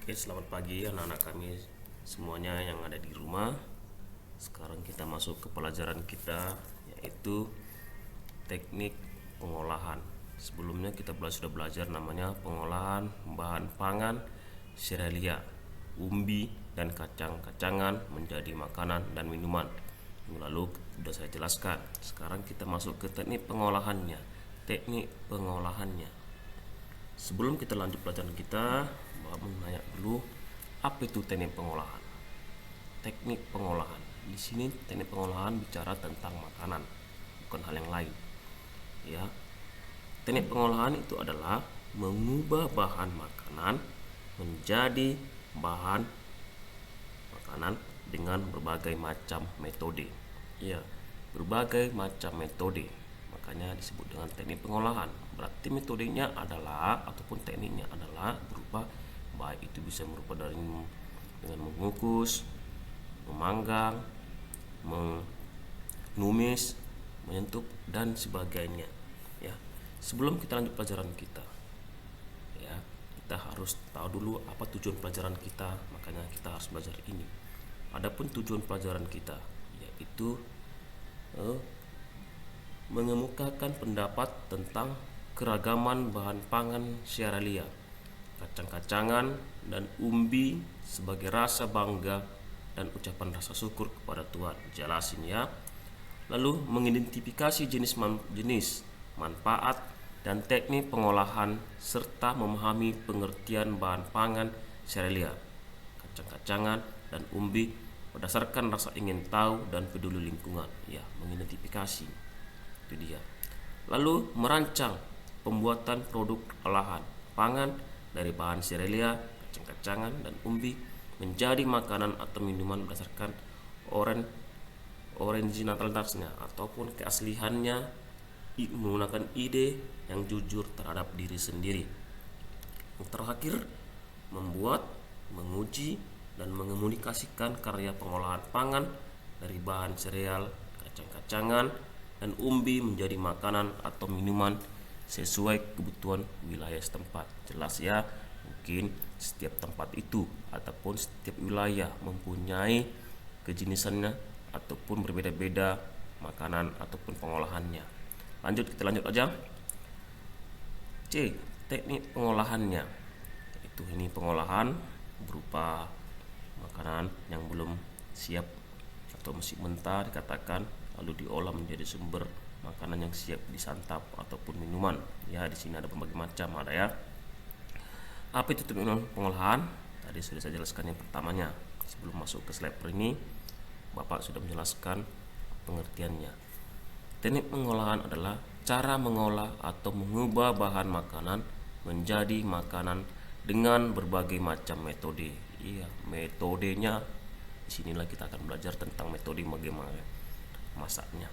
Oke, selamat pagi anak-anak kami semuanya yang ada di rumah. Sekarang kita masuk ke pelajaran kita, yaitu teknik pengolahan. Sebelumnya kita sudah belajar namanya pengolahan bahan pangan serealia, umbi dan kacang-kacangan menjadi makanan dan minuman. Lalu sudah saya jelaskan. Sekarang kita masuk ke teknik pengolahannya. Teknik pengolahannya. Sebelum kita lanjut pelajaran kita, Bapak menanya dulu apa itu teknik pengolahan. Teknik pengolahan. Di sini teknik pengolahan bicara tentang makanan, bukan hal yang lain. Ya. Teknik pengolahan itu adalah mengubah bahan makanan menjadi bahan makanan dengan berbagai macam metode. Ya, berbagai macam metode. Makanya disebut dengan teknik pengolahan. Berarti metodenya adalah ataupun tekniknya adalah berupa baik itu bisa berupa dari dengan mengukus, memanggang, menumis, menyentuh dan sebagainya. Ya. Sebelum kita lanjut pelajaran kita, ya, kita harus tahu dulu apa tujuan pelajaran kita. Makanya kita harus belajar ini. Adapun tujuan pelajaran kita yaitu mengemukakan pendapat tentang keragaman bahan pangan serealia, kacang-kacangan dan umbi sebagai rasa bangga dan ucapan rasa syukur kepada Tuhan. Jelasin ya. Lalu mengidentifikasi jenis manfaat dan teknik pengolahan serta memahami pengertian bahan pangan serealia, kacang-kacangan dan umbi berdasarkan rasa ingin tahu dan peduli lingkungan. Ya, mengidentifikasi. Itu dia. Lalu merancang pembuatan produk olahan pangan dari bahan serealia, kacang-kacangan dan umbi menjadi makanan atau minuman berdasarkan originalitasnya ataupun keasliannya, menggunakan ide yang jujur terhadap diri sendiri. Yang terakhir, membuat, menguji dan mengomunikasikan karya pengolahan pangan dari bahan sereal, kacang-kacangan dan umbi menjadi makanan atau minuman sesuai kebutuhan wilayah setempat. Jelas ya, mungkin setiap tempat itu ataupun setiap wilayah mempunyai kejenisannya ataupun berbeda-beda makanan ataupun pengolahannya. Kita lanjut aja. C. Teknik pengolahannya. Ini pengolahan berupa makanan yang belum siap atau masih mentah dikatakan, lalu diolah menjadi sumber makanan yang siap disantap ataupun minuman. Ya, di sini ada berbagai macam ada ya. Apa itu teknik pengolahan? Tadi sudah saya jelaskan yang pertamanya. Sebelum masuk ke slide ini, Bapak sudah menjelaskan pengertiannya. Teknik pengolahan adalah cara mengolah atau mengubah bahan makanan menjadi makanan dengan berbagai macam metode. Iya, metodenya. Disinilah kita akan belajar tentang metode bagaimana masaknya.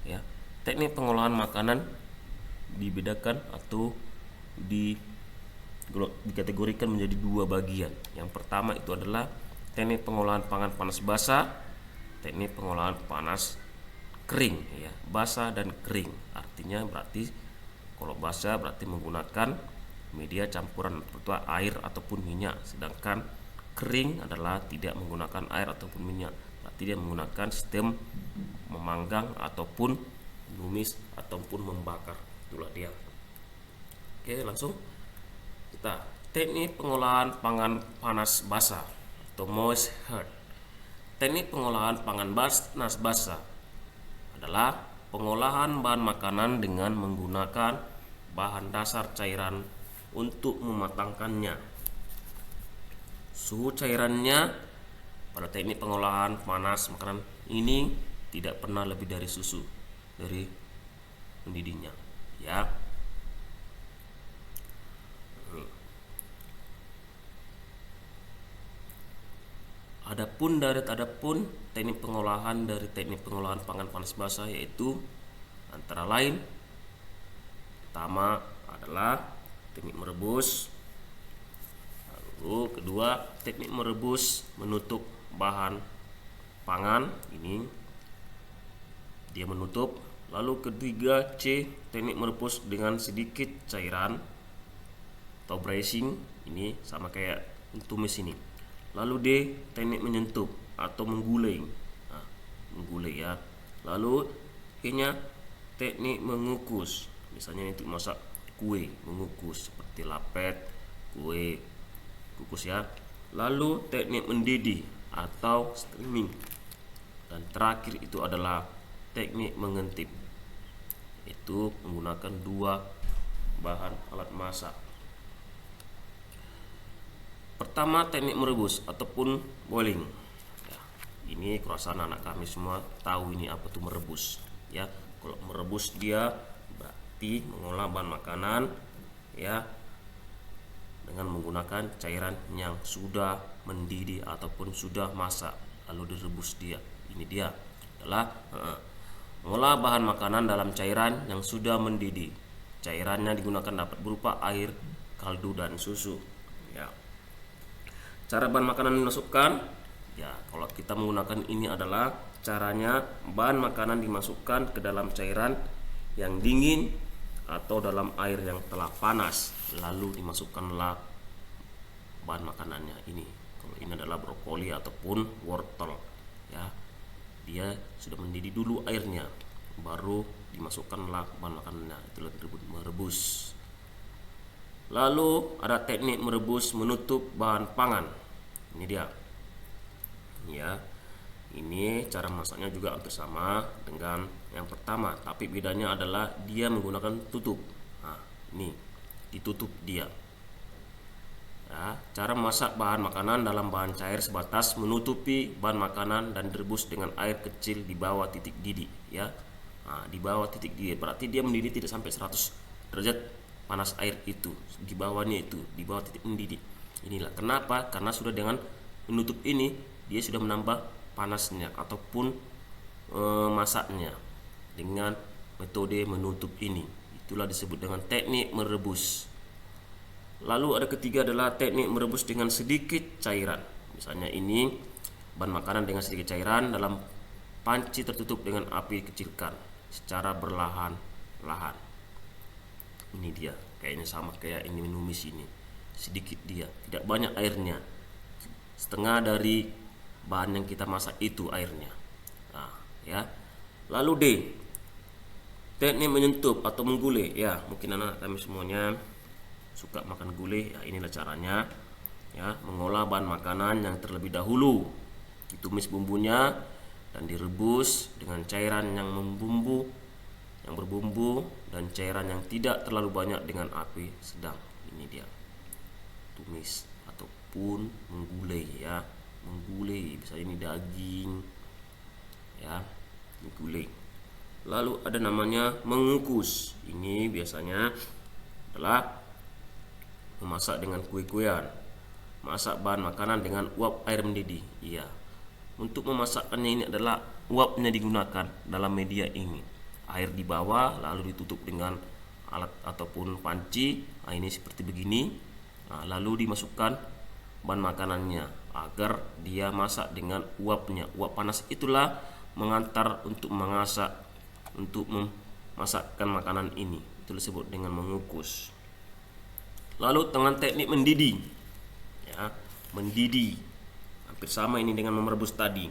Ya, teknik pengolahan makanan dibedakan atau dikategorikan menjadi dua bagian. Yang pertama itu adalah teknik pengolahan pangan panas basah, teknik pengolahan panas kering. Ya, basah dan kering. Artinya berarti kalau basah berarti menggunakan media campuran berupa air ataupun minyak, sedangkan kering adalah tidak menggunakan air ataupun minyak. Berarti dia menggunakan sistem memanggang ataupun menumis ataupun membakar. Itulah dia. Oke, langsung kita teknik pengolahan pangan panas basah atau moist heat. Teknik pengolahan pangan panas basah adalah pengolahan bahan makanan dengan menggunakan bahan dasar cairan untuk mematangkannya. Suhu cairannya pada teknik pengolahan panas makanan ini tidak pernah lebih dari susu dari mendidihnya. Ya. Adapun teknik pengolahan dari teknik pengolahan pangan panas basah yaitu antara lain pertama adalah teknik merebus. Lalu kedua, teknik merebus menutup bahan pangan ini dia menutup. Lalu ketiga, C, teknik merebus dengan sedikit cairan atau braising. Ini sama kayak tumis ini. Lalu D, teknik menyentuh atau mengguling. Nah, mengguling ya. Lalu E-nya teknik mengukus. Misalnya untuk masak kue, mengukus seperti lapet, kue kukus ya. Lalu teknik mendidih atau steaming. Dan terakhir itu adalah teknik mengintip. Itu menggunakan dua bahan alat masak. Pertama, teknik merebus ataupun boiling. Ya, ini kurasan anak kami semua tahu ini apa tuh merebus. Ya, kalau merebus dia berarti mengolah bahan makanan ya dengan menggunakan cairan yang sudah mendidih ataupun sudah masak lalu direbus dia. Ini dia adalah mengolah bahan makanan dalam cairan yang sudah mendidih. Cairannya digunakan dapat berupa air, kaldu, dan susu. Ya. Cara bahan makanan dimasukkan, ya kalau kita menggunakan ini adalah caranya bahan makanan dimasukkan ke dalam cairan yang dingin atau dalam air yang telah panas, lalu dimasukkanlah bahan makanannya ini. Kalau ini adalah brokoli ataupun wortel, ya dia sudah mendidih dulu airnya, baru dimasukkanlah bahan makanannya. Itulah disebut merebus. Lalu ada teknik merebus menutup bahan pangan. Ini dia. Ya. Ini cara masaknya juga hampir sama dengan yang pertama, tapi bedanya adalah dia menggunakan tutup. Nah, ini ditutup dia. Ya, cara masak bahan makanan dalam bahan cair sebatas menutupi bahan makanan dan direbus dengan air kecil di bawah titik didih. Ya, nah, di bawah titik didih berarti dia mendidih tidak sampai 100 derajat panas air itu. Di bawahnya itu, di bawah titik mendidih. Inilah kenapa? Karena sudah dengan menutup ini dia sudah menambah panasnya ataupun masaknya dengan metode menutup ini. Itulah disebut dengan teknik merebus. Lalu ada ketiga adalah teknik merebus dengan sedikit cairan. Misalnya ini bahan makanan dengan sedikit cairan dalam panci tertutup dengan api kecilkan secara berlahan-lahan. Ini dia, kayaknya sama kayak ini menumis ini. Sedikit dia, tidak banyak airnya. Setengah dari bahan yang kita masak itu airnya. Nah, ya. Lalu D, teknik menyentuh atau menggulai. Ya, mungkin anak kami semuanya suka makan gulai. Ya, inilah caranya. Ya, mengolah bahan makanan yang terlebih dahulu, ditumis bumbunya dan direbus dengan cairan yang berbumbu dan cairan yang tidak terlalu banyak dengan api sedang. Ini dia. Tumis ataupun menggulai ya. Menggulai, bisa ini daging ya, menggulai. Lalu ada namanya mengukus. Ini biasanya adalah memasak dengan kue-kuean, masak bahan makanan dengan uap air mendidih. Iya, untuk memasakkannya ini adalah uapnya digunakan dalam media ini. Air di bawah lalu ditutup dengan alat ataupun panci. Nah, ini seperti begini. Nah, lalu dimasukkan bahan makanannya agar dia masak dengan uapnya. Uap panas itulah mengantar untuk memasakkan makanan ini. Itu disebut dengan mengukus. Lalu dengan teknik mendidih. Ya, mendidih. Hampir sama ini dengan merebus tadi.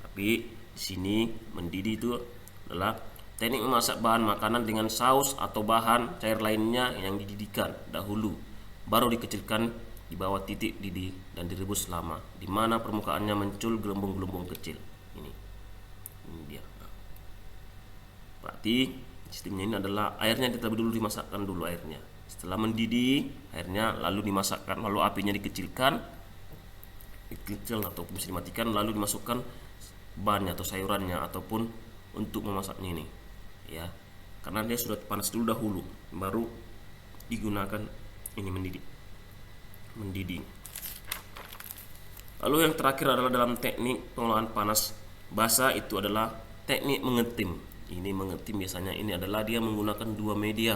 Tapi di sini mendidih itu adalah teknik memasak bahan makanan dengan saus atau bahan cair lainnya yang dididihkan dahulu, baru dikecilkan di bawah titik didih dan direbus lama, di mana permukaannya muncul gelembung-gelembung kecil. Ini dia. Berarti sistemnya ini adalah airnya terlebih dulu dimasakkan dulu airnya. Setelah mendidih airnya lalu dimasakkan, lalu apinya dikecilkan ataupun bisa dimatikan, lalu dimasukkan bahannya atau sayurannya ataupun untuk memasaknya ini. Ya, karena dia sudah panas dulu dahulu, baru digunakan ini mendidih. Lalu yang terakhir adalah dalam teknik pengolahan panas basa, itu adalah teknik mengetim. Ini mengetim biasanya ini adalah dia menggunakan dua media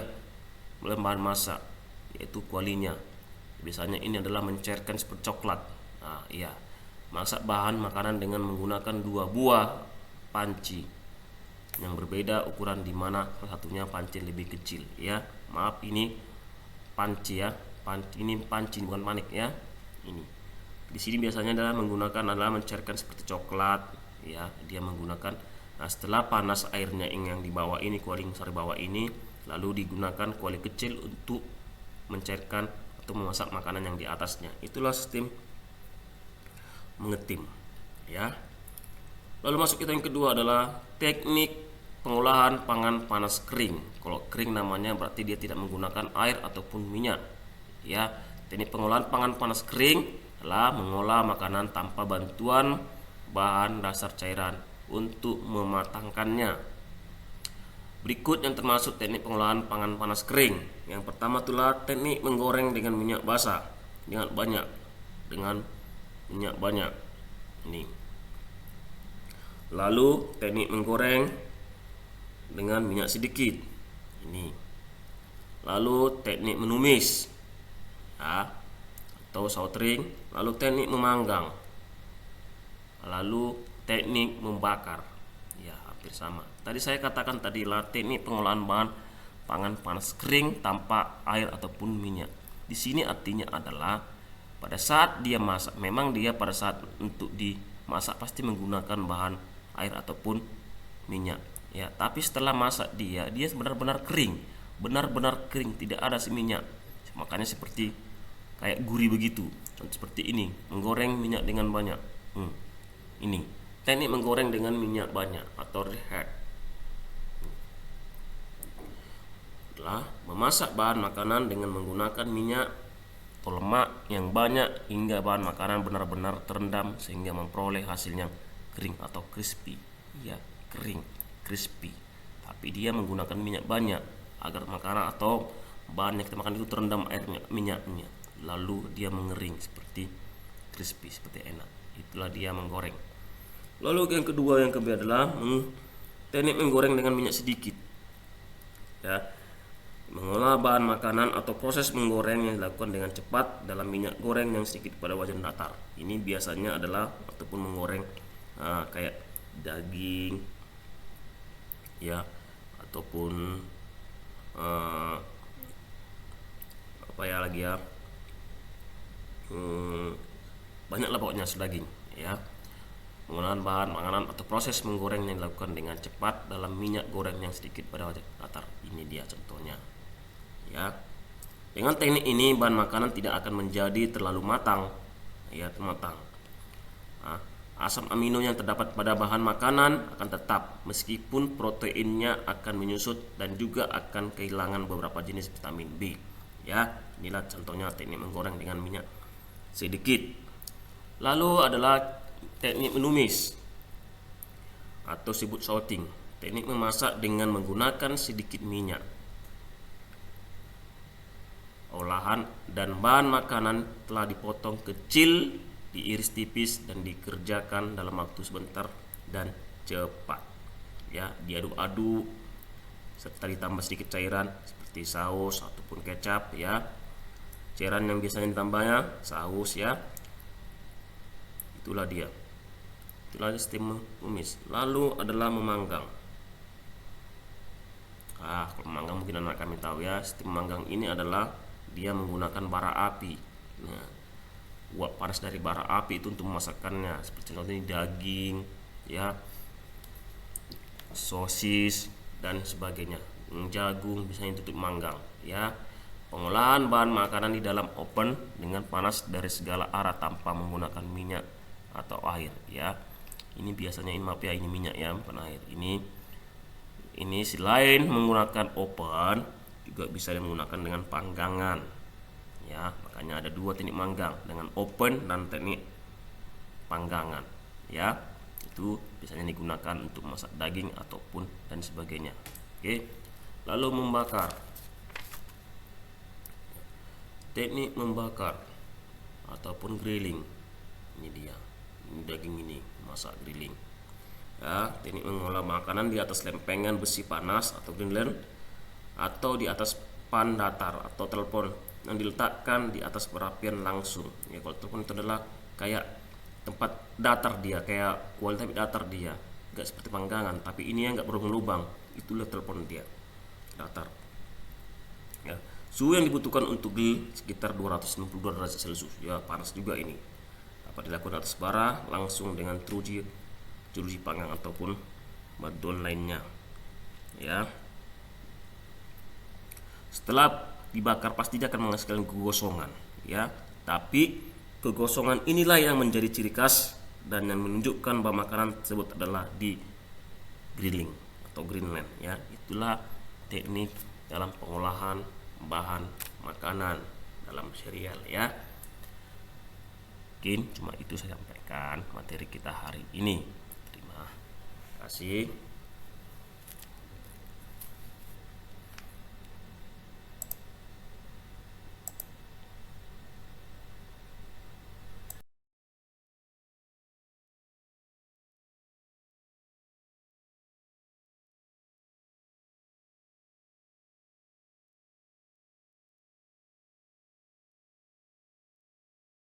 dalam bahan masak, yaitu kualinya. Biasanya ini adalah mencairkan seperti coklat. Nah, iya. Masak bahan makanan dengan menggunakan dua buah panci yang berbeda ukuran, di mana salah satunya panci lebih kecil. Ya, maaf ini panci ya. Ini panci bukan panik ya. Ini Di sini biasanya adalah mencairkan seperti coklat, ya. Dia menggunakan, nah setelah panas airnya yang di bawah ini, kuali besar di bawah ini, lalu digunakan kuali kecil untuk mencairkan atau memasak makanan yang di atasnya. Itulah sistem mengetim, ya. Lalu masuk kita yang kedua adalah teknik pengolahan pangan panas kering. Kalau kering namanya berarti dia tidak menggunakan air ataupun minyak, ya. Teknik pengolahan pangan panas kering adalah mengolah makanan tanpa bantuan bahan dasar cairan untuk mematangkannya. Berikut yang termasuk teknik pengolahan pangan panas kering. Yang pertama itulah teknik menggoreng dengan minyak basah, dengan minyak banyak. Ini. Lalu teknik menggoreng dengan minyak sedikit. Ini. Lalu teknik menumis, ya, atau sautering. Lalu teknik memanggang. Lalu teknik membakar. Ya, hampir sama. Tadi saya katakan tadilah teknik pengolahan bahan pangan panas kering tanpa air ataupun minyak. Di sini artinya adalah pada saat dia masak, memang dia pada saat untuk dimasak pasti menggunakan bahan air ataupun minyak, ya. Tapi setelah masak dia benar-benar kering, tidak ada si minyak. Makanya seperti kayak gurih begitu. Contoh seperti ini, menggoreng minyak dengan banyak. Ini teknik menggoreng dengan minyak banyak atau reheat. Adalah memasak bahan makanan dengan menggunakan minyak atau lemak yang banyak hingga bahan makanan benar-benar terendam sehingga memperoleh hasilnya kering atau crispy. Ya, kering, crispy. Tapi dia menggunakan minyak banyak agar makanan atau bahan yang kita makan itu terendam airnya, minyaknya. Lalu dia mengering seperti crispy, seperti enak. Itulah dia menggoreng. Lalu yang kedua adalah teknik menggoreng dengan minyak sedikit. Ya. Mengolah bahan makanan atau proses menggoreng yang dilakukan dengan cepat dalam minyak goreng yang sedikit pada wajan datar. Ini biasanya adalah ataupun menggoreng kayak daging, ya, ataupun apa ya lagi ya, banyaklah pokoknya daging, ya. Pengolahan bahan makanan atau proses menggoreng yang dilakukan dengan cepat dalam minyak goreng yang sedikit pada wajan datar. Ini dia contohnya, ya. Dengan teknik ini bahan makanan tidak akan menjadi terlalu matang, ya, matang. Asam amino yang terdapat pada bahan makanan akan tetap meskipun proteinnya akan menyusut dan juga akan kehilangan beberapa jenis vitamin B, ya. Inilah contohnya teknik menggoreng dengan minyak sedikit. Lalu adalah teknik menumis atau disebut salting. Teknik memasak dengan menggunakan sedikit minyak. Olahan dan bahan makanan telah dipotong kecil, diiris tipis dan dikerjakan dalam waktu sebentar dan cepat. Ya, diaduk-aduk serta ditambah sedikit cairan seperti saus ataupun kecap, ya. Cairan yang biasanya ditambahnya saus, ya. Itulah dia. Itulah sistem menumis. Lalu adalah memanggang. Kalau memanggang mungkin anak kami tahu, ya. Sistem memanggang ini adalah dia menggunakan bara api. Nah, uap panas dari bara api itu untuk memasakkannya. Seperti contohnya daging, ya, sosis dan sebagainya. Jagung biasanya untuk manggang, ya. Pengolahan bahan makanan di dalam oven dengan panas dari segala arah tanpa menggunakan minyak atau air, ya. Ini biasanya ini minyak, ya, bukan air. Ini selain menggunakan oven juga bisa menggunakan dengan panggangan, ya. Makanya ada dua teknik manggang, dengan oven dan teknik panggangan, ya. Itu biasanya digunakan untuk masak daging ataupun dan sebagainya. Oke. Lalu membakar. Teknik membakar ataupun grilling. Ini dia. Ini daging ini masak grilling. Ya, teknik mengolah makanan di atas lempengan besi panas atau grinder atau di atas pan datar atau telepon yang diletakkan di atas perapian langsung. Ya, kalau telepon itu adalah kayak tempat datar dia, kayak kualitas datar dia, enggak seperti panggangan, tapi ini yang enggak berlubang. Itulah telepon dia, datar. Ya, suhu yang dibutuhkan untuk grill sekitar 262 derajat Celcius. Ya, panas juga ini. dapat dilakukan atas bara langsung dengan jeruji panggang ataupun batuan lainnya ya. Setelah dibakar pasti dia akan menghasilkan kegosongan ya, tapi kegosongan inilah yang menjadi ciri khas dan yang menunjukkan bahwa makanan tersebut adalah di grilling atau greenland ya. Itulah teknik dalam pengolahan bahan makanan dalam serial ya. Mungkin cuma itu saya sampaikan materi kita hari ini. Terima kasih.